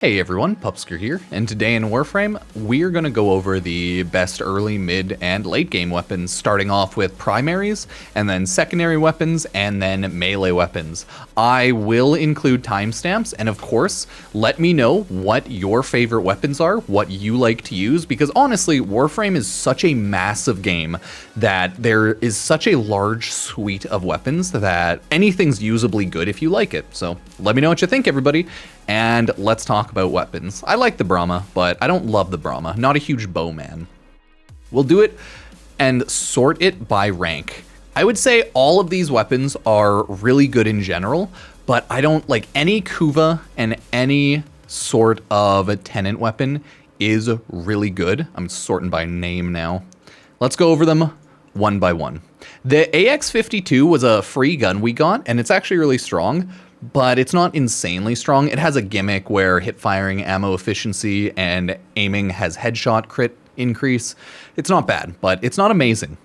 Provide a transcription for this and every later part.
Hey everyone, Pupsker here, and today in Warframe, we're going to go over the best early, mid, and late game weapons, starting off with primaries, and then secondary weapons, and then melee weapons. I will include timestamps, and of course, let me know what your favorite weapons are, what you like to use, because honestly, Warframe is such a massive game that there is such a large suite of weapons that anything's usably good if you like it. So let me know what you think, everybody. And let's talk about weapons. I like the Brahma, but I don't love the Brahma. Not a huge bow man. We'll do it and sort it by rank. I would say all of these weapons are really good in general, but I don't like any Kuva and any sort of a tenant weapon is really good. I'm sorting by name now. Let's go over them one by one. The AX-52 was a free gun we got, and it's actually really strong, but it's not insanely strong. It has a gimmick where hip firing, ammo efficiency, and aiming has headshot crit increase. It's not bad, but it's not amazing.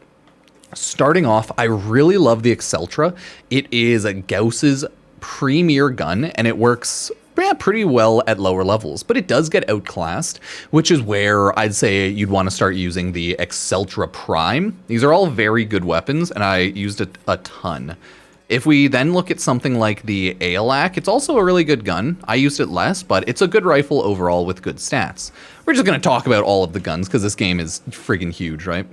Starting off, I really love the Exceltra. It is a Gauss's premier gun, and it works pretty well at lower levels, but it does get outclassed, which is where I'd say you'd want to start using the Exceltra Prime. These are all very good weapons, and I used it a ton. If we then look at something like the ALAC, it's also a really good gun. I used it less, but it's a good rifle overall with good stats. We're just going to talk about all of the guns because this game is friggin' huge, right?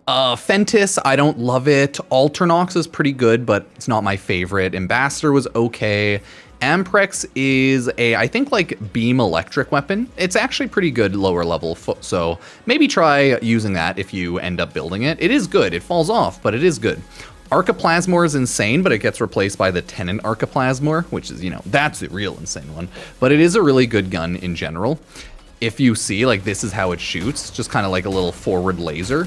Fentis, I don't love it. Alternox is pretty good, but it's not my favorite. Ambassador was okay. Amprex is a, I think, like beam electric weapon. It's actually pretty good lower level, so maybe try using that if you end up building it. It is good. It falls off, but it is good. Archiplasmor is insane, but it gets replaced by the Tenant Archiplasmor, which is, you know, that's the real insane one. But it is a really good gun in general. If you see, like, this is how it shoots, just kind of like a little forward laser.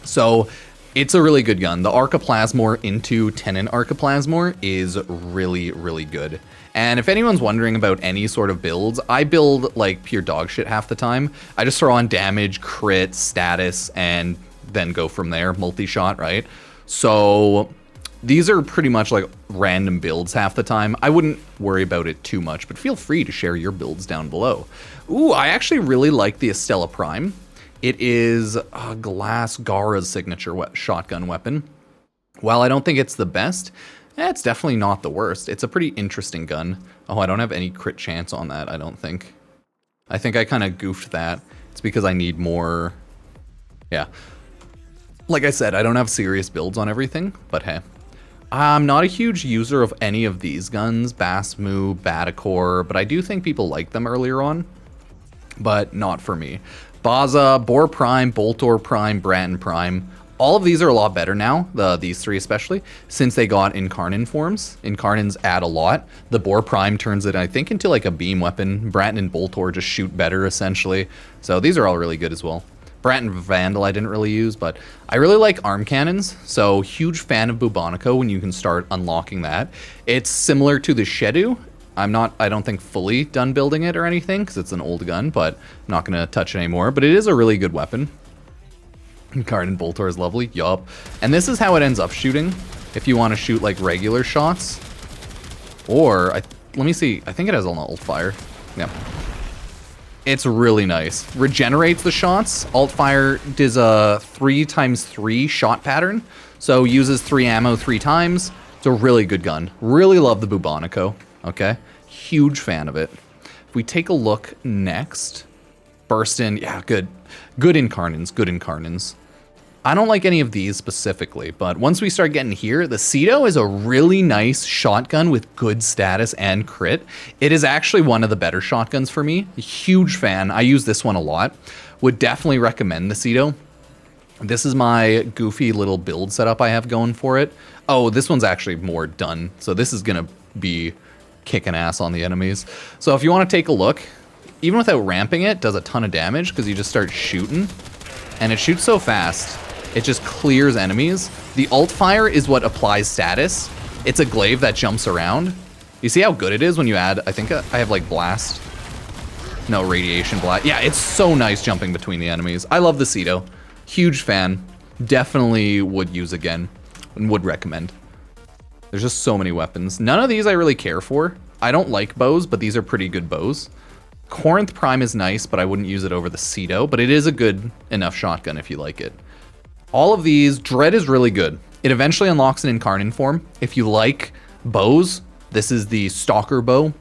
So it's a really good gun. The Archiplasmor into Tenant Archiplasmor is really, really good. And if anyone's wondering about any sort of builds, I build like pure dog shit half the time. I just throw on damage, crit, status, and then go from there, multi-shot, right? So these are pretty much like random builds half the time. I wouldn't worry about it too much, but feel free to share your builds down below. Ooh, I actually really like the Estella Prime. It is Glass Gara's signature shotgun weapon. While I don't think it's the best, it's definitely not the worst. It's a pretty interesting gun. Oh, I don't have any crit chance on that, I don't think. I think I kind of goofed that. It's because I need more... Yeah. Like I said, I don't have serious builds on everything, but hey. I'm not a huge user of any of these guns, Basmu, Batacore, but I do think people like them earlier on, but not for me. Baza, Boar Prime, Boltor Prime, Bratton Prime, all of these are a lot better now, these three especially, since they got Incarnon forms. Incarnons add a lot. The Boar Prime turns it, I think, into like a beam weapon. Bratton and Boltor just shoot better, essentially. So these are all really good as well. Bratton Vandal I didn't really use, but I really like arm cannons, so huge fan of Bubonico when you can start unlocking that. It's similar to the Shedu. I don't think fully done building it or anything, because it's an old gun, but I'm not going to touch it anymore. But it is a really good weapon. Card and Boltor is lovely, yup. And this is how it ends up shooting, if you want to shoot like regular shots. Or, let me see, I think it has an alt fire. Yeah. It's really nice. Regenerates the shots. Alt fire does a 3x3 shot pattern. So uses 3 ammo 3 times. It's a really good gun. Really love the Bubonico. Okay. Huge fan of it. If we take a look next. Burstin. Yeah, good. Good Incarnons. Good Incarnons. I don't like any of these specifically, but once we start getting here, the Ceto is a really nice shotgun with good status and crit. It is actually one of the better shotguns for me. A huge fan. I use this one a lot. Would definitely recommend the Ceto. This is my goofy little build setup I have going for it. Oh, this one's actually more done. So this is going to be kicking ass on the enemies. So if you want to take a look, even without ramping it, does a ton of damage because you just start shooting. And it shoots so fast. It just clears enemies. The alt fire is what applies status. It's a glaive that jumps around. You see how good it is when you add, I think I have like blast. No, radiation blast. Yeah, it's so nice jumping between the enemies. I love the Ceto. Huge fan. Definitely would use again and would recommend. There's just so many weapons. None of these I really care for. I don't like bows, but these are pretty good bows. Corinth Prime is nice, but I wouldn't use it over the Cedo, but it is a good enough shotgun if you like it. All of these, Dread is really good. It eventually unlocks an Incarnate form. If you like bows, this is the Stalker bow.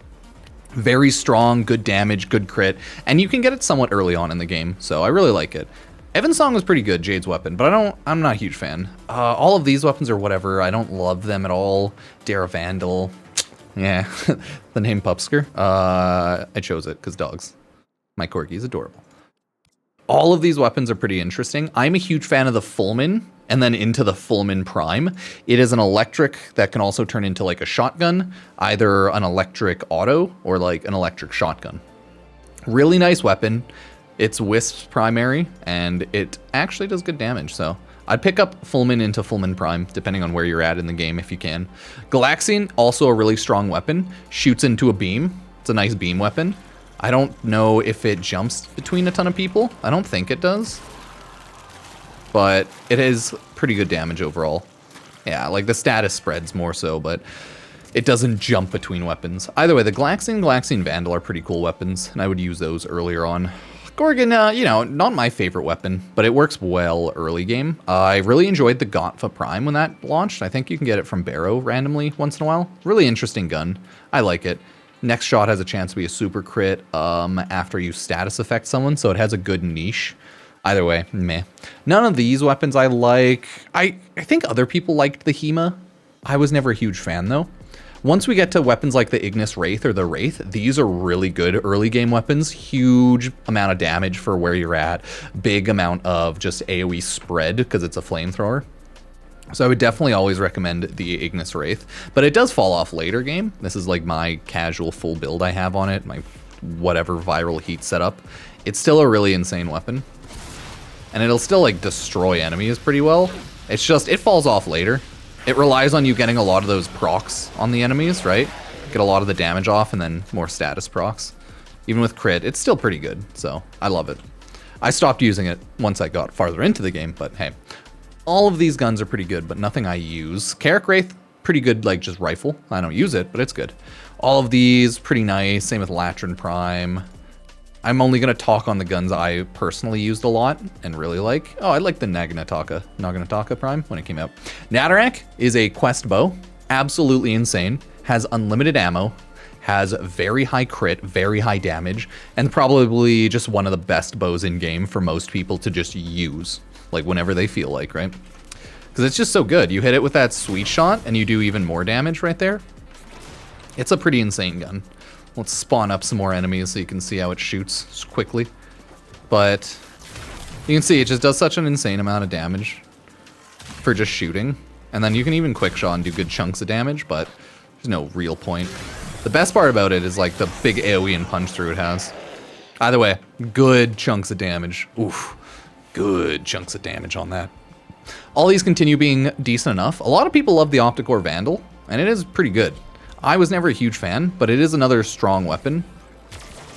Very strong, good damage, good crit, and you can get it somewhat early on in the game, so I really like it. Evan's Song was pretty good, Jade's weapon, but I'm not a huge fan. All of these weapons are whatever. I don't love them at all. Dare Vandal. Yeah, the name Pupsker. I chose it because dogs. My corgi is adorable. All of these weapons are pretty interesting. I'm a huge fan of the Fullman, and then into the Fullman Prime. It is an electric that can also turn into like a shotgun, either an electric auto or like an electric shotgun. Really nice weapon. It's Wisp's primary, and it actually does good damage, so I'd pick up Fullman into Fullman Prime, depending on where you're at in the game if you can. Galaxian, also a really strong weapon, shoots into a beam. It's a nice beam weapon. I don't know if it jumps between a ton of people. I don't think it does. But it is pretty good damage overall. Yeah, like the status spreads more so, but it doesn't jump between weapons. Either way, the Galaxian Vandal are pretty cool weapons, and I would use those earlier on. Gorgon, you know, not my favorite weapon, but it works well early game. I really enjoyed the Gotfa Prime when that launched. I think you can get it from Barrow randomly once in a while. Really interesting gun. I like it. Next shot has a chance to be a super crit after you status affect someone, so it has a good niche. Either way, meh. None of these weapons I like. I think other people liked the HEMA. I was never a huge fan, though. Once we get to weapons like the Ignis Wraith or the Wraith, these are really good early game weapons. Huge amount of damage for where you're at. Big amount of just AoE spread because it's a flamethrower. So I would definitely always recommend the Ignis Wraith. But it does fall off later game. This is like my casual full build I have on it. My whatever viral heat setup. It's still a really insane weapon. And it'll still like destroy enemies pretty well. It's just, it falls off later. It relies on you getting a lot of those procs on the enemies, right? Get a lot of the damage off and then more status procs. Even with crit, it's still pretty good, so I love it. I stopped using it once I got farther into the game, but hey. All of these guns are pretty good, but nothing I use. Carrick Wraith, pretty good, like just rifle. I don't use it, but it's good. All of these, pretty nice. Same with Latrin Prime. I'm only going to talk on the guns I personally used a lot and really like. Oh, I like the Naginataka Prime when it came out. Natarak is a quest bow. Absolutely insane. Has unlimited ammo. Has very high crit, very high damage, and probably just one of the best bows in game for most people to just use, like whenever they feel like, right? Because it's just so good. You hit it with that sweet shot and you do even more damage right there. It's a pretty insane gun. Let's spawn up some more enemies so you can see how it shoots quickly. But you can see it just does such an insane amount of damage for just shooting. And then you can even quick shot and do good chunks of damage, but there's no real point. The best part about it is like the big AoE and punch through it has. Either way, good chunks of damage. Oof, good chunks of damage on that. All these continue being decent enough. A lot of people love the Opticore Vandal, and it is pretty good. I was never a huge fan, but it is another strong weapon.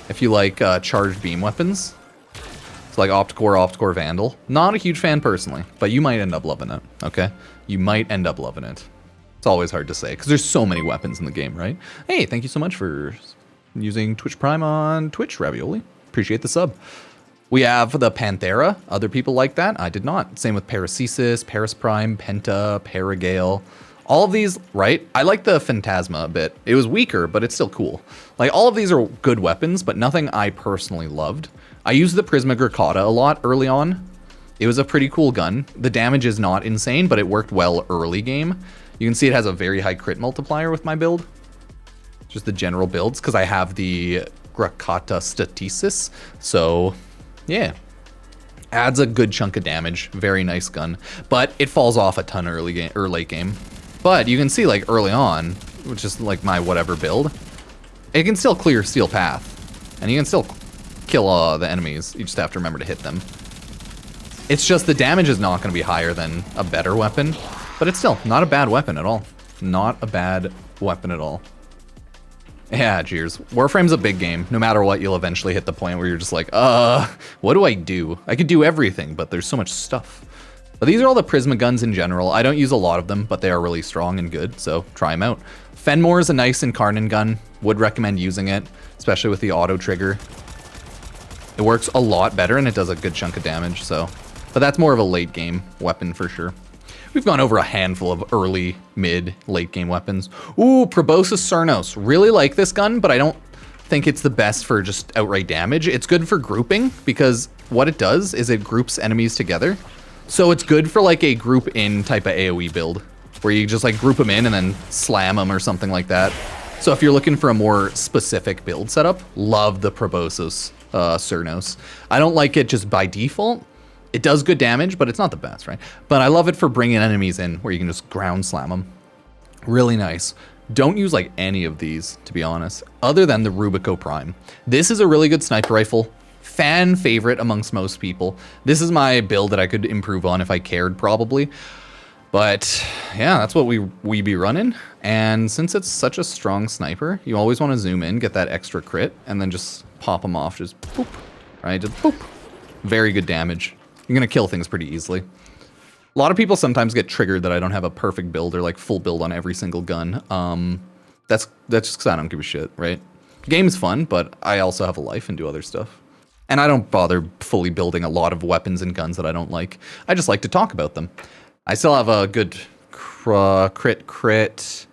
If you like charged beam weapons. It's like Opticore Vandal. Not a huge fan personally, but you might end up loving it, okay? You might end up loving it. It's always hard to say, because there's so many weapons in the game, right? Hey, thank you so much for using Twitch Prime on Twitch, Ravioli. Appreciate the sub. We have the Panthera. Other people like that. I did not. Same with Paracesis, Paris Prime, Penta, Paragale. All of these, right? I like the Phantasma a bit. It was weaker, but it's still cool. Like, all of these are good weapons, but nothing I personally loved. I used the Prisma Gricata a lot early on. It was a pretty cool gun. The damage is not insane, but it worked well early game. You can see it has a very high crit multiplier with my build. Just the general builds, because I have the Gricata Statesis. So, yeah. Adds a good chunk of damage. Very nice gun. But it falls off a ton early game or late game. But you can see, like, early on, which is like my whatever build, it can still clear Steel Path. And you can still kill the enemies. You just have to remember to hit them. It's just the damage is not going to be higher than a better weapon. But it's still not a bad weapon at all. Not a bad weapon at all. Yeah, cheers. Warframe's a big game. No matter what, you'll eventually hit the point where you're just like, what do I do? I could do everything, but there's so much stuff. But these are all the Prisma guns in general. I don't use a lot of them, but they are really strong and good, so try them out. Fenmore is a nice Incarnon gun. Would recommend using it, especially with the auto trigger. It works a lot better and it does a good chunk of damage, so. But that's more of a late game weapon for sure. We've gone over a handful of early, mid, late game weapons. Ooh, Proboscis Cernos. Really like this gun, but I don't think it's the best for just outright damage. It's good for grouping because what it does is it groups enemies together. So it's good for like a group in type of AoE build where you just like group them in and then slam them or something like that. So if you're looking for a more specific build setup, love the Proboscis Cernos. I don't like it just by default. It does good damage, but it's not the best, right? But I love it for bringing enemies in where you can just ground slam them. Really nice. Don't use like any of these, to be honest, other than the Rubico Prime. This is a really good sniper rifle. Fan favorite amongst most people. This is my build that I could improve on if I cared, probably. But yeah, that's what we be running. And since it's such a strong sniper, you always want to zoom in, get that extra crit, and then just pop them off, just boop, right? Just boop. Very good damage. You're gonna kill things pretty easily. A lot of people sometimes get triggered that I don't have a perfect build or like full build on every single gun. That's just because I don't give a shit, right? Game's fun, but I also have a life and do other stuff. And I don't bother fully building a lot of weapons and guns that I don't like. I just like to talk about them. I still have a good crit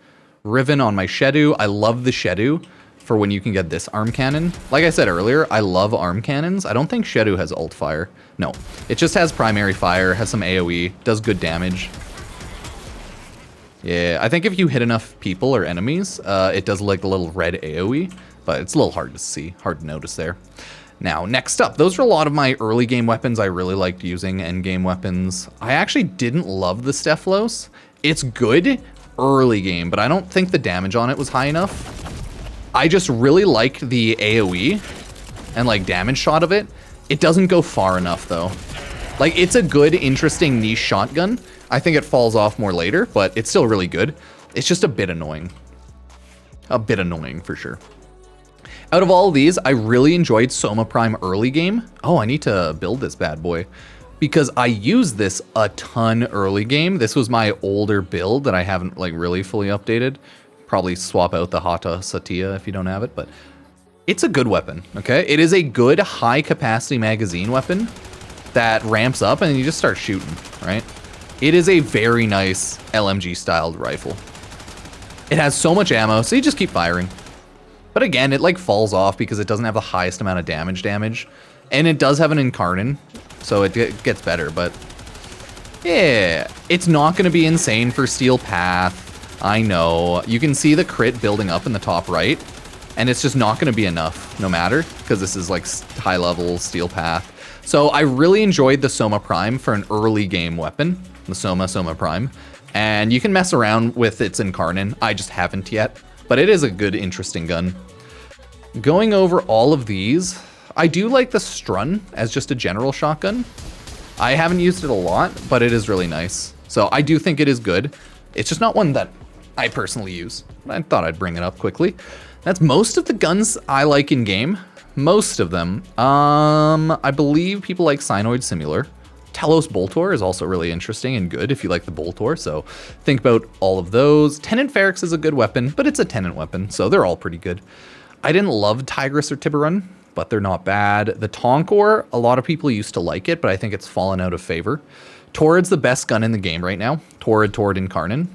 Riven on my Shedu. I love the Shedu for when you can get this arm cannon. Like I said earlier, I love arm cannons. I don't think Shedu has alt fire. No, it just has primary fire, has some AoE, does good damage. Yeah, I think if you hit enough people or enemies, it does like a little red AoE, but it's a little hard to see, hard to notice there. Now, next up, those are a lot of my early game weapons I really liked using, end game weapons. I actually didn't love the Stephalos. It's good early game, but I don't think the damage on it was high enough. I just really liked the AoE and like damage shot of it. It doesn't go far enough though. Like it's a good, interesting niche shotgun. I think it falls off more later, but it's still really good. It's just a bit annoying. A bit annoying for sure. Out of all of these, I really enjoyed Soma Prime early game. Oh, I need to build this bad boy because I used this a ton early game. This was my older build that I haven't like really fully updated. Probably swap out the Hata Satya if you don't have it, but it's a good weapon, okay? It is a good high capacity magazine weapon that ramps up and you just start shooting, right? It is a very nice LMG styled rifle. It has so much ammo, so you just keep firing. But again, it like falls off because it doesn't have the highest amount of damage. And it does have an Incarnon, so it gets better, but yeah, it's not gonna be insane for Steel Path. I know. You can see the crit building up in the top right, and it's just not gonna be enough, no matter, because this is like high level Steel Path. So I really enjoyed the Soma Prime for an early game weapon, the Soma Prime, and you can mess around with its Incarnon. I just haven't yet, but it is a good, interesting gun. Going over all of these, I do like the Strun as just a general shotgun. I haven't used it a lot, but it is really nice. So I do think it is good. It's just not one that I personally use. I thought I'd bring it up quickly. That's most of the guns I like in game. Most of them. I believe people like Cyanoid Simular. Telos Boltor is also really interesting and good if you like the Boltor, so think about all of those. Tenant Feryx is a good weapon, but it's a tenant weapon, so they're all pretty good. I didn't love Tigris or Tiburon, but they're not bad. The Tonkor, a lot of people used to like it, but I think it's fallen out of favor. Torrid's the best gun in the game right now. Torrid, Incarnon.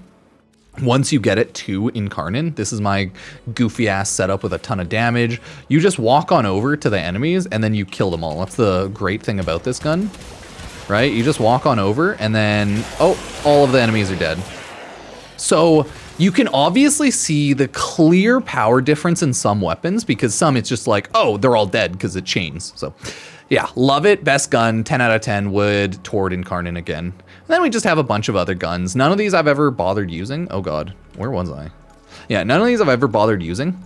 Once you get it to Incarnon, this is my goofy ass setup with a ton of damage. You just walk on over to the enemies and then you kill them all. That's the great thing about this gun, right? You just walk on over and then, oh, all of the enemies are dead. So you can obviously see the clear power difference in some weapons because some it's just like, oh, they're all dead because it chains. So yeah, love it. Best gun, 10 out of 10 would, Tord Incarnon again. And then we just have a bunch of other guns. None of these I've ever bothered using. Oh God, where was I? Yeah, none of these I've ever bothered using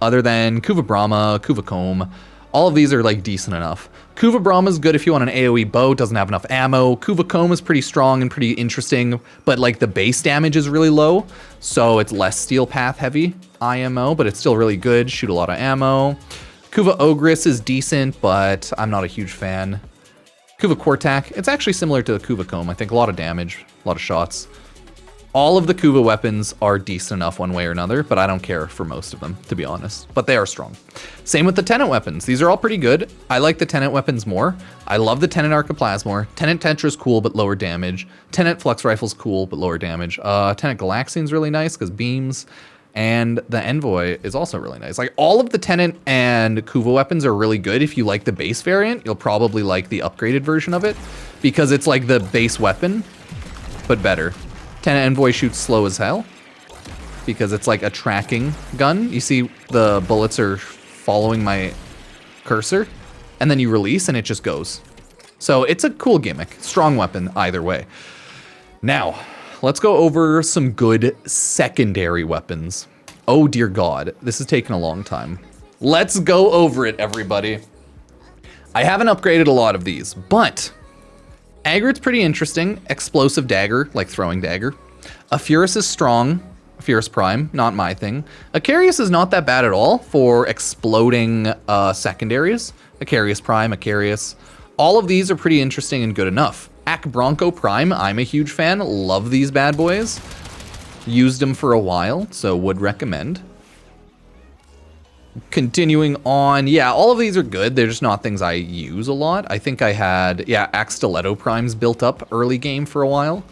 other than Kuva Brahma, Kuva Comb. All of these are like decent enough. Kuva Brahma is good if you want an AoE bow, doesn't have enough ammo. Kuva Comb is pretty strong and pretty interesting, but like the base damage is really low, so it's less Steel Path heavy IMO, but it's still really good, shoot a lot of ammo. Kuva Ogress is decent, but I'm not a huge fan. Kuva Quartak, it's actually similar to Kuva Comb, I think a lot of damage, a lot of shots. All of the Kuva weapons are decent enough one way or another, but I don't care for most of them, to be honest. But they are strong. Same with the Tenant weapons. These are all pretty good. I like the Tenant weapons more. I love the Tenant Archiplasmor. Tenant Tetra's cool, but lower damage. Tenant Flux Rifle's cool, but lower damage. Tenant Galaxian's really nice, because beams. And the Envoy is also really nice. Like, all of the Tenant and Kuva weapons are really good. If you like the base variant, you'll probably like the upgraded version of it, because it's like the base weapon, but better. Tenant Envoy shoots slow as hell because it's like a tracking gun. You see the bullets are following my cursor, and then you release and it just goes. So it's a cool gimmick. Strong weapon either way. Now, let's go over some good secondary weapons. Oh dear God, this is taking a long time. Let's go over it, everybody. I haven't upgraded a lot of these, but Agrit's pretty interesting. Explosive dagger, like throwing dagger. Afurus is strong. Afurus Prime, not my thing. Acarius is not that bad at all for exploding secondaries. Acarius Prime, Acarius. All of these are pretty interesting and good enough. Ak Bronco Prime, I'm a huge fan. Love these bad boys. Used them for a while, so would recommend. Continuing on, yeah, all of these are good. They're just not things I use a lot. I think I had, yeah, Axe Stiletto Primes built up early game for a while.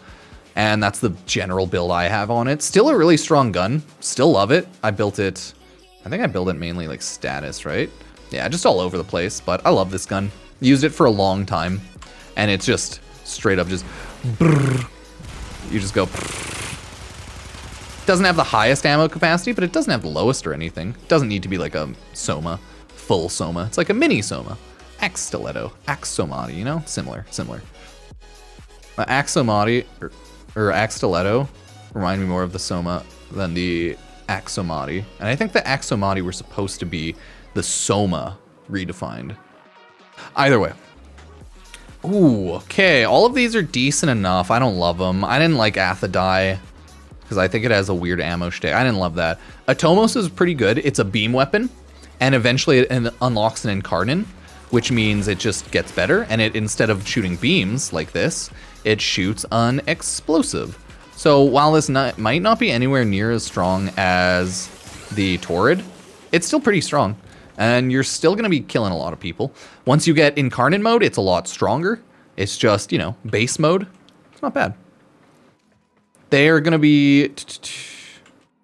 And that's the general build I have on it. Still a really strong gun. Still love it. I built it, I think I built it mainly like status, right? Yeah, just all over the place, but I love this gun. Used it for a long time. And it's just straight up just, brrr. You just go, brrr. Doesn't have the highest ammo capacity, but it doesn't have the lowest or anything. It doesn't need to be like a Soma, full Soma. It's like a mini Soma. Axe Stiletto, Axe Somati, you know? Similar. Axe Somati, or Axe Stiletto, remind me more of the Soma than the Axe Somati. And I think the Axe Somati were supposed to be the Soma redefined. Either way. Ooh, okay. All of these are decent enough. I don't love them. I didn't like Athadai, because I think it has a weird ammo stick. I didn't love that. Atomos is pretty good. It's a beam weapon, and eventually it unlocks an Incarnate, which means it just gets better, and it, instead of shooting beams like this, it shoots an explosive. So while this might not be anywhere near as strong as the Torrid, it's still pretty strong, and you're still going to be killing a lot of people. Once you get Incarnate mode, it's a lot stronger. It's just, you know, base mode. It's not bad. They're going to be...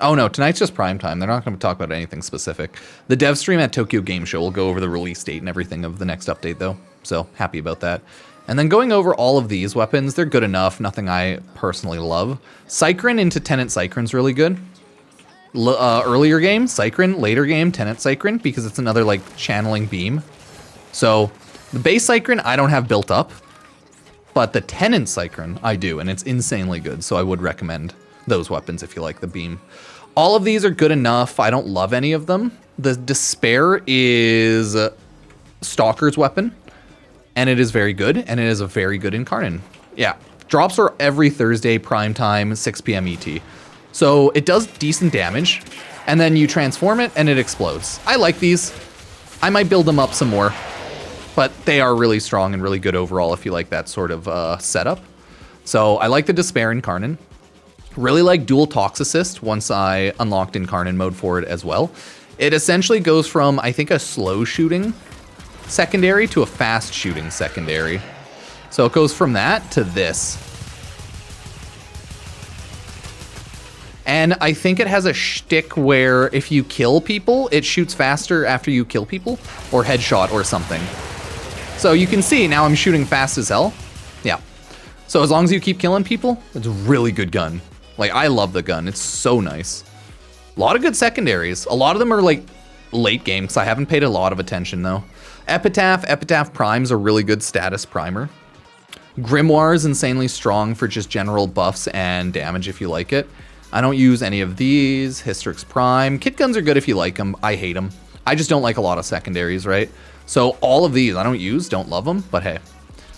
Oh no, tonight's just prime time. They're not going to talk about anything specific. The dev stream at Tokyo Game Show will go over the release date and everything of the next update though. So happy about that. And then going over all of these weapons, they're good enough. Nothing I personally love. Cycrin into Tenant Cycrin's really good. Earlier game, Cycrin. Later game, Tenant Cycrin, because it's another like channeling beam. So the base Cycrin I don't have built up. But the Tenant Cycrin, I do, and it's insanely good, so I would recommend those weapons if you like the beam. All of these are good enough. I don't love any of them. The Despair is Stalker's weapon, and it is very good, and it is a very good Incarnate. Yeah, drops are every Thursday, prime time, 6 p.m. ET. So it does decent damage, and then you transform it, and it explodes. I like these. I might build them up some more. But they are really strong and really good overall if you like that sort of setup. So I like the Despair Incarnate. Really like dual Tox Assist once I unlocked Incarnate mode for it as well. It essentially goes from, I think, a slow shooting secondary to a fast shooting secondary. So it goes from that to this. And I think it has a shtick where if you kill people, it shoots faster after you kill people, or headshot or something. So you can see now I'm shooting fast as hell. Yeah. So as long as you keep killing people, it's a really good gun. Like, I love the gun. It's so nice. A lot of good secondaries. A lot of them are like late game, because I haven't paid a lot of attention though. Epitaph Prime's a really good status primer. Grimoire is insanely strong for just general buffs and damage if you like it. I don't use any of these. Hystrix Prime. Kit guns are good if you like them. I hate them. I just don't like a lot of secondaries, right? So all of these I don't use, don't love them, but hey.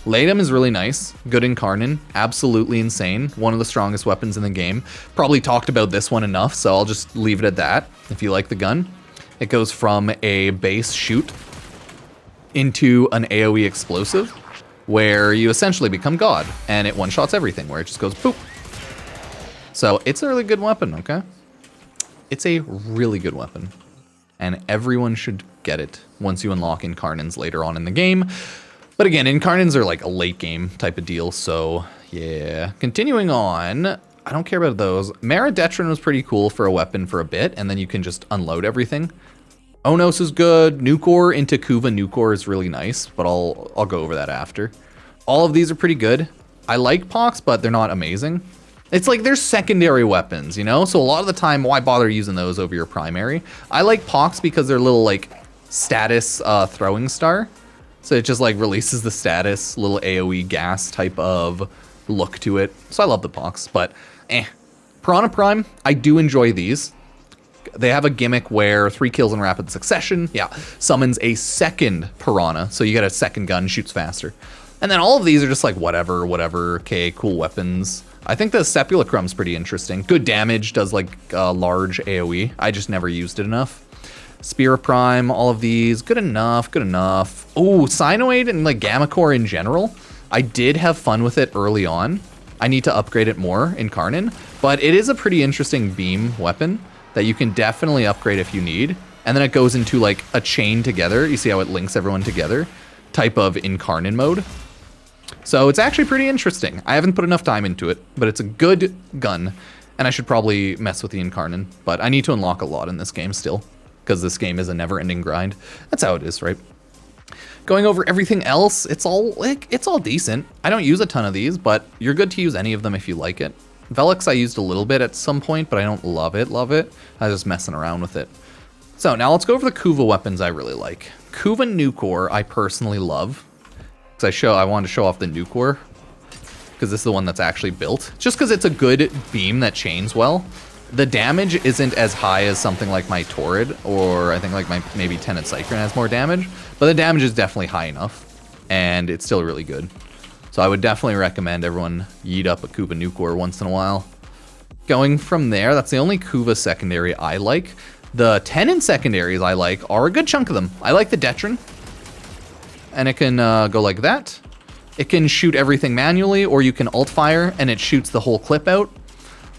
Latum is really nice. Good Incarnate. Absolutely insane. One of the strongest weapons in the game. Probably talked about this one enough, so I'll just leave it at that. If you like the gun. It goes from a base shoot into an AoE explosive, where you essentially become God, and it one-shots everything, where it just goes poop. So it's a really good weapon, okay? It's a really good weapon. And everyone should get it once you unlock Incarnins later on in the game. But again, Incarnins are like a late game type of deal, so yeah. Continuing on, I don't care about those. Maradetrin was pretty cool for a weapon for a bit, and then you can just unload everything. Onos is good. Nucor into Kuva Nucor is really nice, but I'll go over that after. All of these are pretty good. I like Pox, but they're not amazing. It's like they're secondary weapons, you know? So a lot of the time, why bother using those over your primary? I like Pox because they're little like status throwing star. So it just like releases the status, little AoE gas type of look to it. So I love the Pox, but Piranha Prime, I do enjoy these. They have a gimmick where 3 kills in rapid succession, summons a second Piranha. So you get a second gun, shoots faster. And then all of these are just like whatever, okay, cool weapons. I think the Sepulchrum's pretty interesting. Good damage, does like large AoE. I just never used it enough. Spear of Prime, all of these, good enough. Oh, Cyanoid and like Gamma Core in general. I did have fun with it early on. I need to upgrade it more in Karnin, but it is a pretty interesting beam weapon that you can definitely upgrade if you need. And then it goes into like a chain together. You see how it links everyone together? Type of Incarnin mode. So it's actually pretty interesting. I haven't put enough time into it, but it's a good gun. And I should probably mess with the Incarnin, but I need to unlock a lot in this game still, because this game is a never-ending grind. That's how it is, right? Going over everything else, it's all decent. I don't use a ton of these, but you're good to use any of them if you like it. Velix I used a little bit at some point, but I don't love it. I was just messing around with it. So now let's go over the Kuva weapons I really like. Kuva Nucor I personally love. Because I wanted to show off the Nucor, because this is the one that's actually built. Just because it's a good beam that chains well. The damage isn't as high as something like my Torrid, or I think like my maybe Tenet Cyclone has more damage, but the damage is definitely high enough, and it's still really good. So I would definitely recommend everyone yeet up a Kuva Nucor once in a while. Going from there, that's the only Kuva secondary I like. The Tenet secondaries I like are a good chunk of them. I like the Detrin, and it can go like that. It can shoot everything manually, or you can alt fire, and it shoots the whole clip out,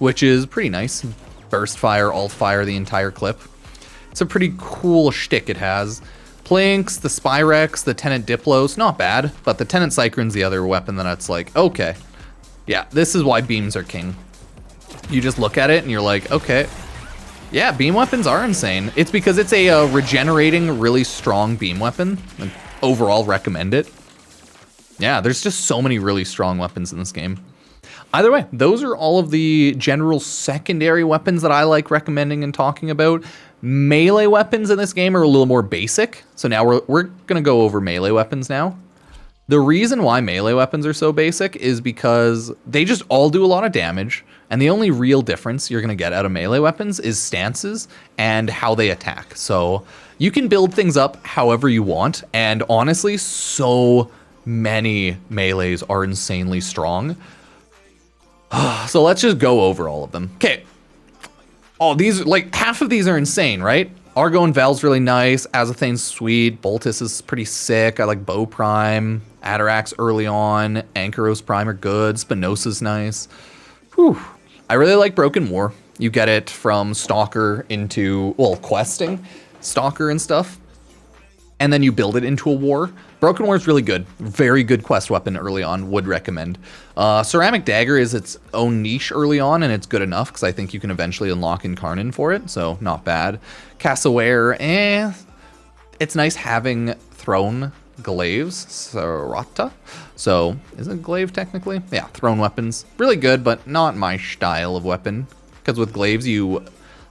which is pretty nice. Burst fire, alt fire, the entire clip. It's a pretty cool shtick it has. Plinks, the Spyrex, the Tenet Diplos, not bad, but the Tenet Cyclone's the other weapon that it's like, okay. Yeah, this is why beams are king. You just look at it and you're like, okay. Yeah, beam weapons are insane. It's because it's a regenerating, really strong beam weapon. And overall, recommend it. Yeah, there's just so many really strong weapons in this game. Either way, those are all of the general secondary weapons that I like recommending and talking about. Melee weapons in this game are a little more basic. So now we're going to go over melee weapons now. The reason why melee weapons are so basic is because they just all do a lot of damage. And the only real difference you're going to get out of melee weapons is stances and how they attack. So you can build things up however you want. And honestly, so many melees are insanely strong. So let's just go over all of them. Okay. Oh, these, like, half of these are insane, right? Argo and Val's really nice. Azathane's sweet. Boltus is pretty sick. I like Bow Prime. Atarax early on. Ankyros Prime are good. Spinosa's nice. Whew. I really like Broken War. You get it from Stalker into, well, questing Stalker and stuff. And then you build it into a war. Broken War is really good. Very good quest weapon early on. Would recommend. Ceramic Dagger is its own niche early on, and it's good enough because I think you can eventually unlock Incarnin for it, so not bad. Cassoware, it's nice having thrown glaives. Serata. So, is it glaive technically? Yeah, thrown weapons. Really good, but not my style of weapon. Because with glaives, you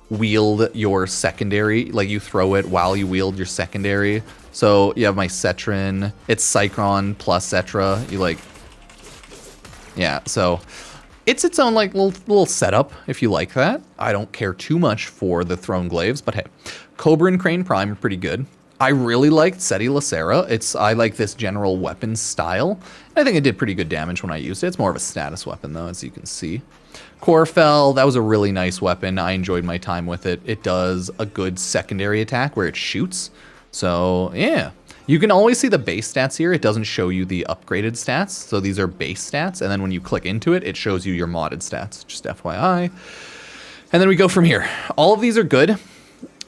wield your secondary, like you throw it while you wield your secondary. So you have my Cetrin, it's Cycron plus Cetra, you like, yeah, so it's its own like little setup if you like that. I don't care too much for the thrown glaives, but hey, Cobra and Crane Prime are pretty good. I really liked Seti Lacera. I like this general weapon style. I think it did pretty good damage when I used it. It's more of a status weapon though, as you can see. Corfell, that was a really nice weapon. I enjoyed my time with it. It does a good secondary attack where it shoots. So yeah, You can always see the base stats here. It doesn't show you the upgraded stats. So these are base stats. And then when you click into it, it shows you your modded stats. Just FYI. And then we go from here. All of these are good.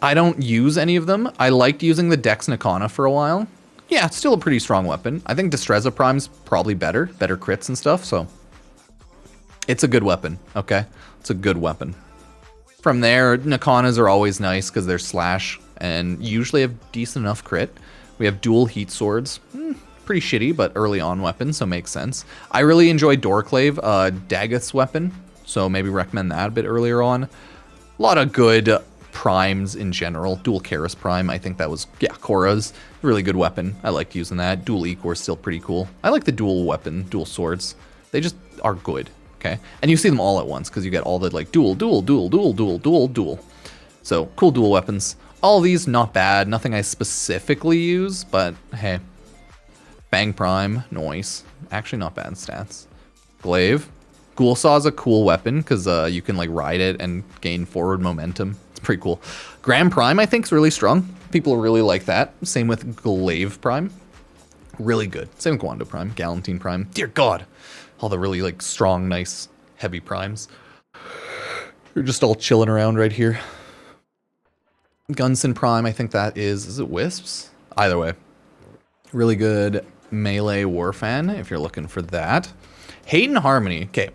I don't use any of them. I liked using the Dex Nakana for a while. Yeah, it's still a pretty strong weapon. I think Destreza Prime's probably better crits and stuff, so it's a good weapon, okay? It's a good weapon. From there, Nakanas are always nice because they're slash and usually have decent enough crit. We have dual heat swords. Pretty shitty, but early on weapon, so makes sense. I really enjoy Doorclave, Dagoth's weapon, so maybe recommend that a bit earlier on. A lot of good primes in general. Dual Karis Prime, I think that was, yeah, Korra's. Really good weapon. I liked using that. Dual Ecor's still pretty cool. I like the dual weapon, dual swords. They just are good, okay? And you see them all at once because you get all the like dual. So cool dual weapons. All these not bad. Nothing I specifically use, but hey. Bang Prime, noise. Actually not bad stats. Glaive. Ghoul Saw's a cool weapon because you can like ride it and gain forward momentum. It's pretty cool. Grand Prime I think is really strong. People really like that. Same with Glaive Prime. Really good. Same with Guando Prime, Galantine Prime. Dear God. All the really like strong, nice, heavy primes. You're just all chilling around right here. Gunson Prime, I think that is it Wisps? Either way. Really good melee Warfan if you're looking for that. Hate and Harmony. Okay.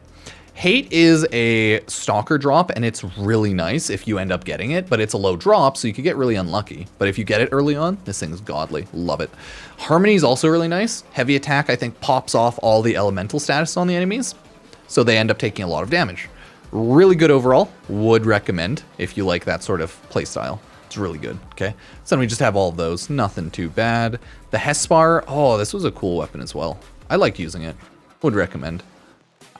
Hate is a stalker drop, and it's really nice if you end up getting it, but it's a low drop, so you could get really unlucky. But if you get it early on, this thing's godly. Love it. Harmony is also really nice. Heavy attack, I think, pops off all the elemental status on the enemies, so they end up taking a lot of damage. Really good overall. Would recommend if you like that sort of playstyle. It's really good, okay? So then we just have all of those. Nothing too bad. The Hespar, oh, this was a cool weapon as well. I like using it. Would recommend.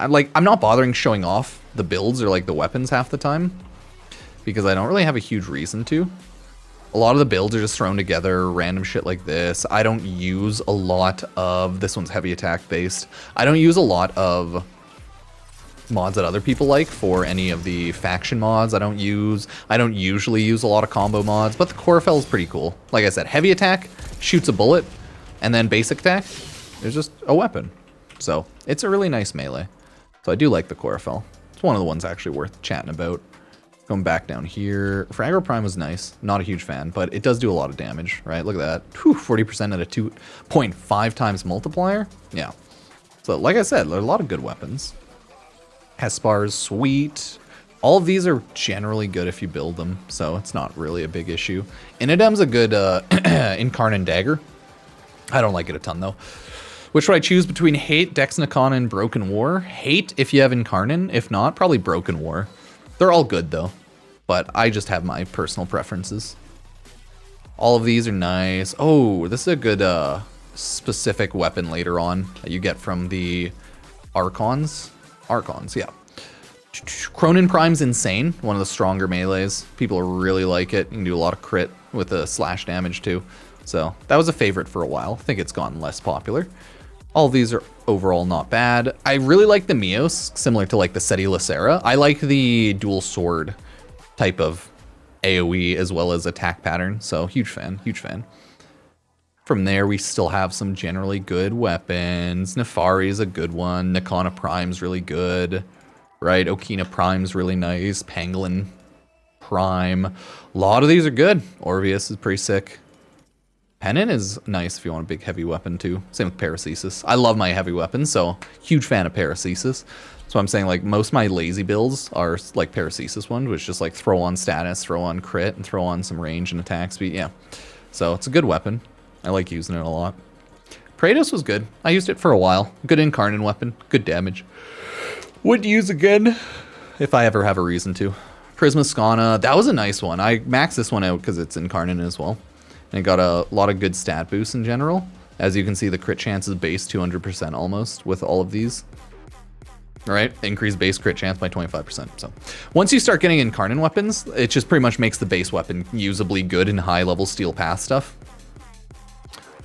I'm not bothering showing off the builds or like the weapons half the time because I don't really have a huge reason to. A lot of the builds are just thrown together, random shit like this. I don't use a lot of, this one's heavy attack based. I don't use a lot of mods that other people like for any of the faction mods. I don't usually use a lot of combo mods, but the Chlorophyll is pretty cool. Like I said, heavy attack, shoots a bullet, and then basic attack is just a weapon. So it's a really nice melee. So I do like the Chlorophyll. It's one of the ones actually worth chatting about. Going back down here, Fragile Prime was nice. Not a huge fan, but it does do a lot of damage, right? Look at that. Whew, 40% at a 2.5 times multiplier. Yeah. So like I said, there are a lot of good weapons. Hespar's sweet. All of these are generally good if you build them, so it's not really a big issue. Inadem's a good Incarnate Dagger. I don't like it a ton though. Which would I choose between Hate, Dex Nakana, and Broken War? Hate if you have Incarnate. If not, probably Broken War. They're all good though, but I just have my personal preferences. All of these are nice. Oh, this is a good specific weapon later on that you get from the Archons. Archons, yeah. Cronin Prime's insane. One of the stronger melees. People really like it. You can do a lot of crit with the slash damage too. So that was a favorite for a while. I think it's gotten less popular. All of these are overall not bad. I really like the Mios, similar to like the Seti Lacera. I like the dual sword type of AoE as well as attack pattern. So huge fan, huge fan. From there, we still have some generally good weapons. Nefari is a good one. Nakana Prime's really good, right? Okina Prime's really nice. Pangolin Prime. A lot of these are good. Orvius is pretty sick. Pennant is nice if you want a big heavy weapon too. Same with Paracesis. I love my heavy weapons, so huge fan of Paracesis. So I'm saying like most of my lazy builds are like Paracesis one, which just like throw on status, throw on crit, and throw on some range and attack speed. Yeah, so it's a good weapon. I like using it a lot. Praetos was good. I used it for a while. Good Incarnate weapon, good damage. Would use again if I ever have a reason to. Prismaskana, that was a nice one. I maxed this one out because it's Incarnate as well. And it got a lot of good stat boosts in general. As you can see, the crit chance is base 200% almost with all of these. All right, increased base crit chance by 25%. So once you start getting Incarnate weapons, it just pretty much makes the base weapon usably good in high level steel path stuff.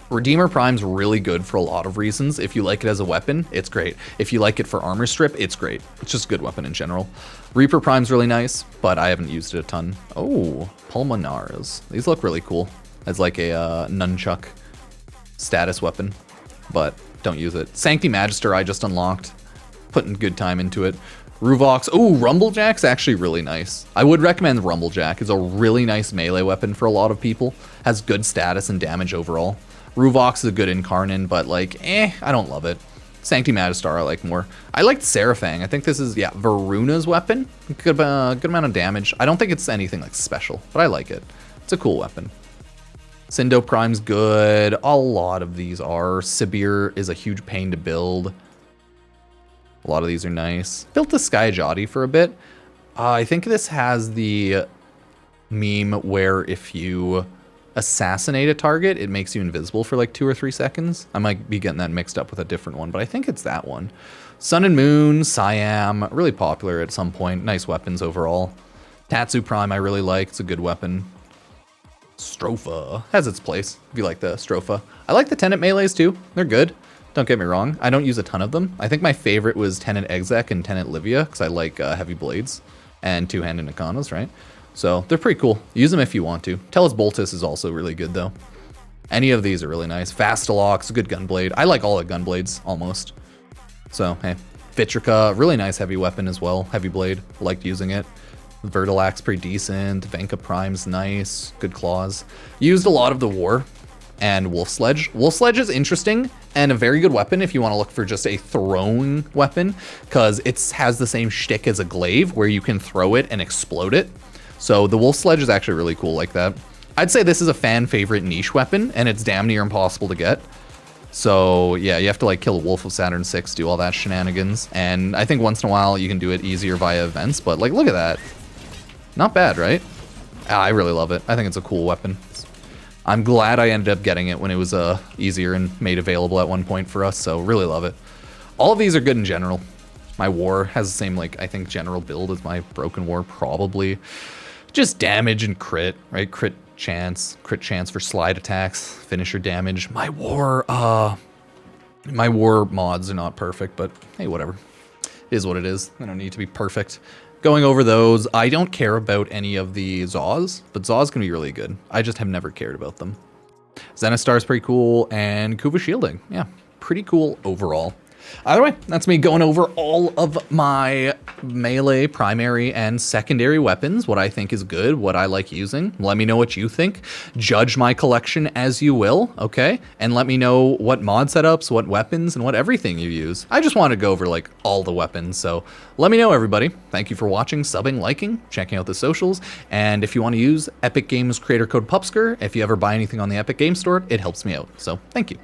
Redeemer Prime's really good for a lot of reasons. If you like it as a weapon, it's great. If you like it for armor strip, it's great. It's just a good weapon in general. Reaper Prime's really nice, but I haven't used it a ton. Oh, Pulmonares. These look really cool. As like a nunchuck status weapon, but don't use it. Sancti Magister I just unlocked, putting good time into it. Ruvox, oh, Rumblejack's actually really nice. I would recommend Rumblejack. It's a really nice melee weapon for a lot of people. Has good status and damage overall. Ruvox is a good Incarnon, but like, I don't love it. Sancti Magistar I like more. I liked Seraphang. I think this is, yeah, Varuna's weapon. Good amount of damage. I don't think it's anything like special, but I like it. It's a cool weapon. Sindo Prime's good. A lot of these are. Sibir is a huge pain to build. A lot of these are nice. Built the Skyjati for a bit. I think this has the meme where if you assassinate a target, it makes you invisible for like 2 or 3 seconds. I might be getting that mixed up with a different one, but I think it's that one. Sun and Moon, Siam, really popular at some point. Nice weapons overall. Tatsu Prime I really like. It's a good weapon. Stropha has its place, if you like the Stropha. I like the Tenet melees too. They're good. Don't get me wrong. I don't use a ton of them. I think my favorite was Tenet Exec and Tenet Livia, because I like heavy blades and two-handed Nakanas, right? So they're pretty cool. Use them if you want to. Tellus Boltus is also really good though. Any of these are really nice. Fastalock's a good gunblade. I like all the gunblades almost. So hey, Vitrica, really nice heavy weapon as well. Heavy blade, liked using it. Vertilak's pretty decent. Venka Prime's nice. Good claws. Used a lot of the War and Wolf Sledge. Wolf Sledge is interesting and a very good weapon if you want to look for just a throwing weapon, because it has the same shtick as a glaive where you can throw it and explode it. So the Wolf Sledge is actually really cool like that. I'd say this is a fan favorite niche weapon, and it's damn near impossible to get. So yeah, you have to like kill a Wolf of Saturn 6, do all that shenanigans. And I think once in a while you can do it easier via events, but like, look at that. Not bad, right? I really love it. I think it's a cool weapon. I'm glad I ended up getting it when it was easier and made available at one point for us, so really love it. All of these are good in general. My War has the same, like, I think general build as my Broken War, probably. Just damage and crit, right? Crit chance for slide attacks, finisher damage. My War mods are not perfect, but hey, whatever. It is what it is. They don't need to be perfect. Going over those, I don't care about any of the Zaws, but Zaws can be really good. I just have never cared about them. Zenistar's pretty cool, and Kuva Shielding. Yeah, pretty cool overall. Either way, that's me going over all of my melee, primary, and secondary weapons, what I think is good, what I like using. Let me know what you think. Judge my collection as you will, okay? And let me know what mod setups, what weapons, and what everything you use. I just want to go over, like, all the weapons, so let me know, everybody. Thank you for watching, subbing, liking, checking out the socials, and if you want to use Epic Games creator code Pupsker, if you ever buy anything on the Epic Games Store, it helps me out, so thank you.